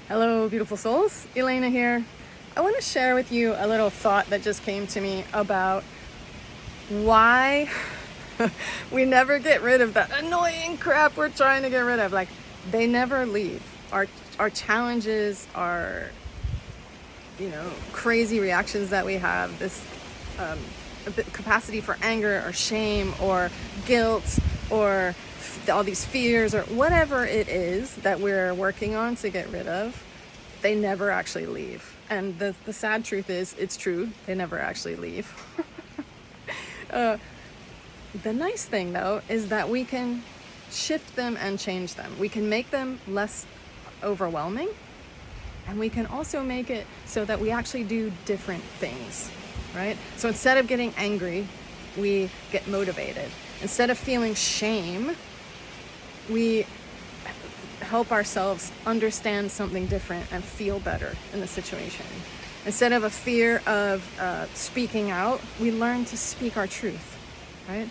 Hello, beautiful souls. Elena here. I want to share with you a little thought that just came to me about why we never get rid of that annoying crap we're trying to get rid of. Like, they never leave. Our challenges, our crazy reactions that we have, this capacity for anger or shame or guilt or all these fears or whatever it is that we're working on to get rid of, they never actually leave. And the sad truth is, it's true, they never actually leave. The nice thing though is that we can shift them and change them. We can make them less overwhelming, and we can also make it so that we actually do different things, right? So instead of getting angry, we get motivated. Instead of feeling shame, we help ourselves understand something different and feel better in the situation. Instead of a fear of speaking out, we learn to speak our truth, right?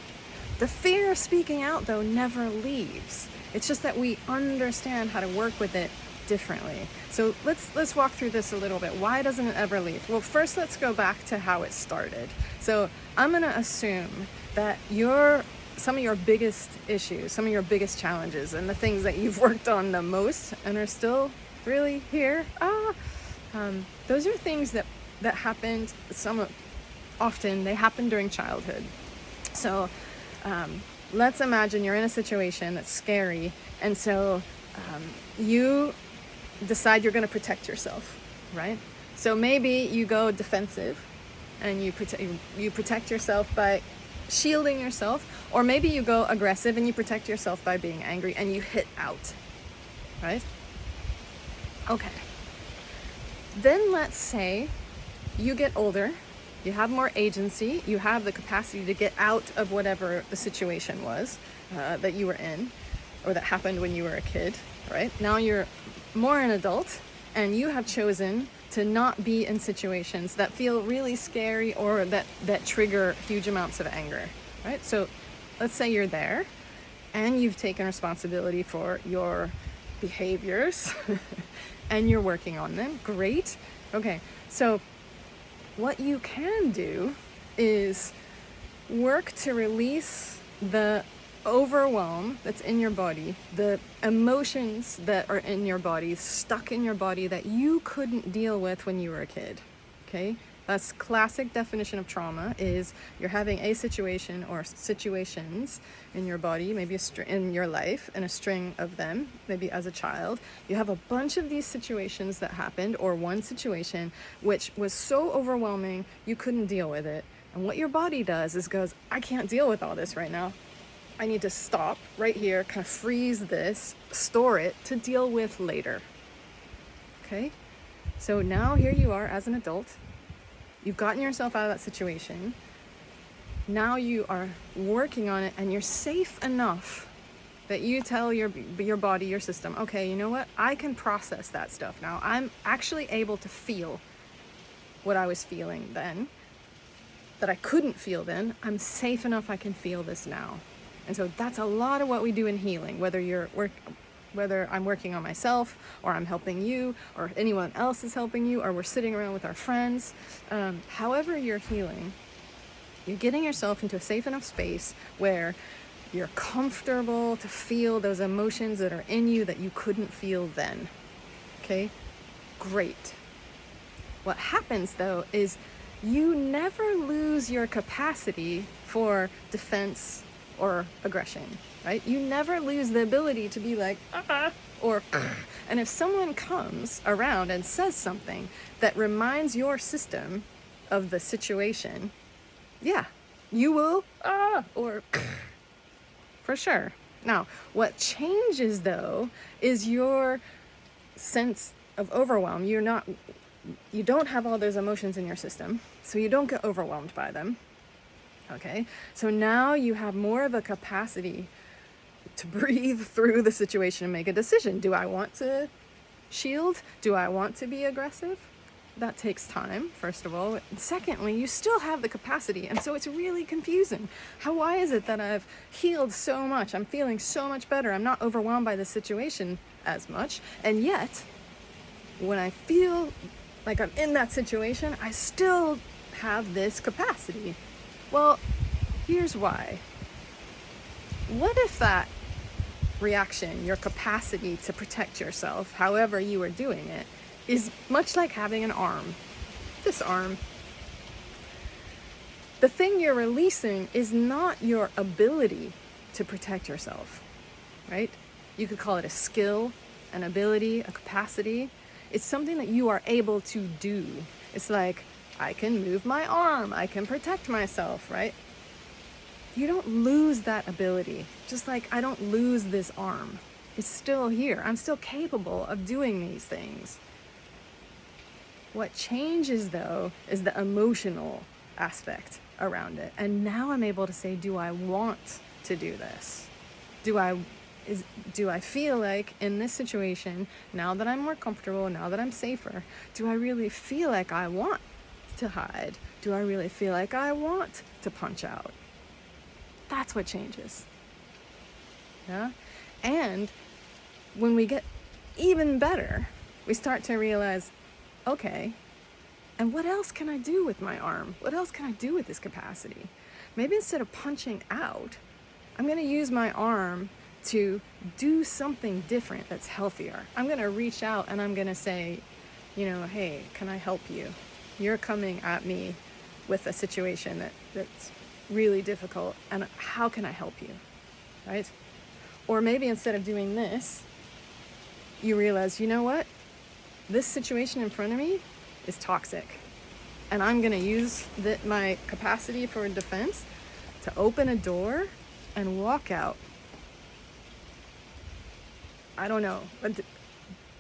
The fear of speaking out, though, never leaves. It's just that we understand how to work with it differently. So let's walk through this a little bit. Why doesn't it ever leave? Well, first let's go back to how it started. So I'm going to assume that some of your biggest issues, some of your biggest challenges, and the things that you've worked on the most and are still really here, those are things that happened. Often they happen during childhood. So let's imagine you're in a situation that's scary, and so you decide you're going to protect yourself, right? So maybe you go defensive and you protect yourself by shielding yourself, or maybe you go aggressive and you protect yourself by being angry and you hit out, right? Okay. Then let's say you get older, you have more agency, you have the capacity to get out of whatever the situation was that you were in, or that happened when you were a kid, right? Now you're more an adult, and you have chosen to not be in situations that feel really scary or that trigger huge amounts of anger, right? So let's say you're there and you've taken responsibility for your behaviors and you're working on them. Great. Okay, so what you can do is work to release the overwhelm that's in your body, the emotions that are in your body, stuck in your body, that you couldn't deal with when you were a kid. Okay, that's classic definition of trauma. Is you're having a situation or situations in your body, maybe in your life, and a string of them, maybe as a child. You have a bunch of these situations that happened, or one situation which was so overwhelming you couldn't deal with it. And what your body does is goes, I can't deal with all this right now. I need to stop right here, kind of freeze this, store it to deal with later. Okay? So now here you are as an adult. You've gotten yourself out of that situation. Now you are working on it, and you're safe enough that you tell your body, your system, okay, you know what? I can process that stuff now. I'm actually able to feel what I was feeling then, that I couldn't feel then. I'm safe enough I can feel this now. And so that's a lot of what we do in healing, whether I'm working on myself, or I'm helping you, or anyone else is helping you, or we're sitting around with our friends. However you're healing, you're getting yourself into a safe enough space where you're comfortable to feel those emotions that are in you that you couldn't feel then. Okay? Great. What happens though is you never lose your capacity for defense or aggression, right? You never lose the ability to be like, or, and if someone comes around and says something that reminds your system of the situation, yeah, you will, or, for sure. Now, what changes though is your sense of overwhelm. You don't have all those emotions in your system, so you don't get overwhelmed by them. Okay, so now you have more of a capacity to breathe through the situation and make a decision. Do I want to shield? Do I want to be aggressive? That takes time, first of all. And secondly, you still have the capacity, and so it's really confusing. Why is it that I've healed so much? I'm feeling so much better. I'm not overwhelmed by the situation as much, and yet when I feel like I'm in that situation, I still have this capacity. Well, here's why. What if that reaction, your capacity to protect yourself, however you are doing it, is much like having an arm? This arm. The thing you're releasing is not your ability to protect yourself, right? You could call it a skill, an ability, a capacity. It's something that you are able to do. It's like, I can move my arm, I can protect myself, right? You don't lose that ability. Just like I don't lose this arm. It's still here. I'm still capable of doing these things. What changes, though, is the emotional aspect around it. And now I'm able to say, do I want to do this? Do I feel like in this situation, now that I'm more comfortable, now that I'm safer, do I really feel like I want to hide? Do I really feel like I want to punch out? That's what changes. Yeah? And when we get even better, we start to realize, okay, and what else can I do with my arm? What else can I do with this capacity? Maybe instead of punching out, I'm going to use my arm to do something different that's healthier. I'm going to reach out and I'm going to say, hey, can I help you? You're coming at me with a situation that's really difficult, and how can I help you, right? Or maybe instead of doing this, you realize, you know what? This situation in front of me is toxic, and I'm going to use my capacity for defense to open a door and walk out. I don't know, but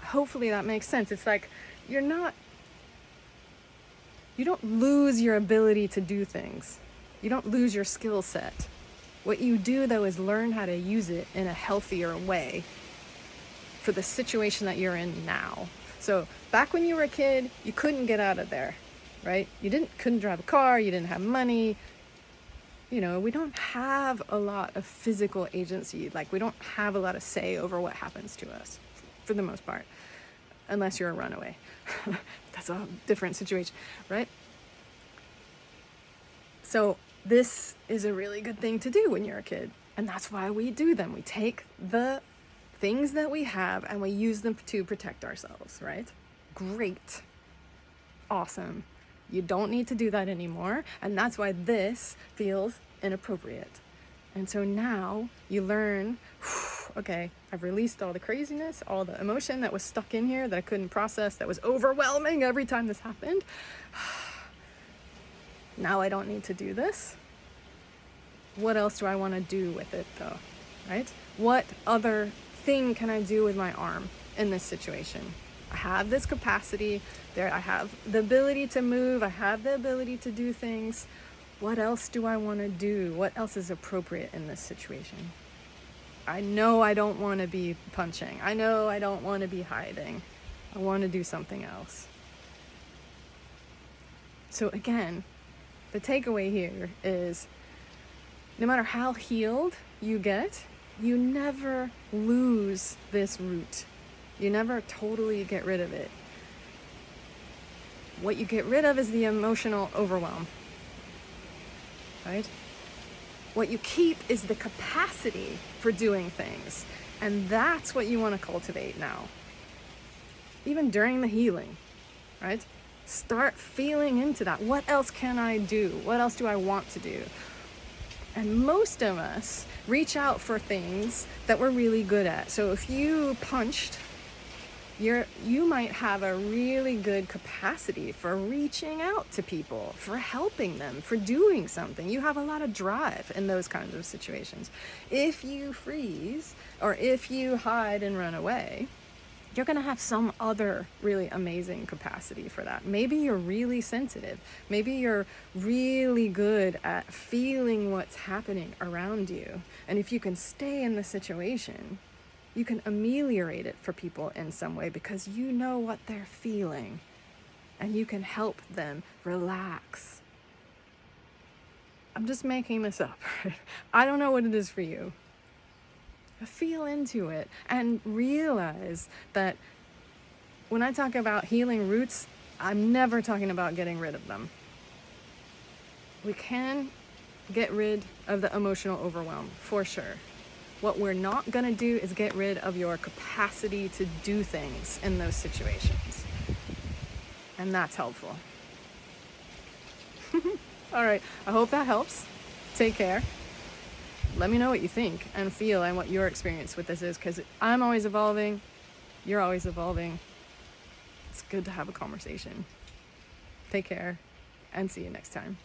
hopefully that makes sense. It's like you don't lose your ability to do things. You don't lose your skill set. What you do, though, is learn how to use it in a healthier way for the situation that you're in now. So back when you were a kid, you couldn't get out of there, right? You couldn't drive a car, you didn't have money. We don't have a lot of physical agency. Like, we don't have a lot of say over what happens to us, for the most part, unless you're a runaway. That's a different situation, right? So this is a really good thing to do when you're a kid. And that's why we do them. We take the things that we have and we use them to protect ourselves, right? Great. Awesome. You don't need to do that anymore. And that's why this feels inappropriate. And so now you learn, okay, I've released all the craziness, all the emotion that was stuck in here that I couldn't process, that was overwhelming every time this happened. Now I don't need to do this. What else do I want to do with it, though, right? What other thing can I do with my arm in this situation? I have this capacity there. I have the ability to move. I have the ability to do things. What else do I want to do? What else is appropriate in this situation? I know I don't want to be punching. I know I don't want to be hiding. I want to do something else. So again, the takeaway here is no matter how healed you get, you never lose this root. You never totally get rid of it. What you get rid of is the emotional overwhelm, right? What you keep is the capacity for doing things. And that's what you want to cultivate now. Even during the healing, right? Start feeling into that. What else can I do? What else do I want to do? And most of us reach out for things that we're really good at. So if you punched, you might have a really good capacity for reaching out to people, for helping them, for doing something. You have a lot of drive in those kinds of situations. If you freeze or if you hide and run away, you're going to have some other really amazing capacity for that. Maybe you're really sensitive. Maybe you're really good at feeling what's happening around you. And if you can stay in the situation, you can ameliorate it for people in some way because you know what they're feeling and you can help them relax. I'm just making this up. I don't know what it is for you. Feel into it and realize that when I talk about healing roots, I'm never talking about getting rid of them. We can get rid of the emotional overwhelm, for sure. What we're not going to do is get rid of your capacity to do things in those situations. And that's helpful. All right, I hope that helps. Take care. Let me know what you think and feel and what your experience with this is, because I'm always evolving. You're always evolving. It's good to have a conversation. Take care and see you next time.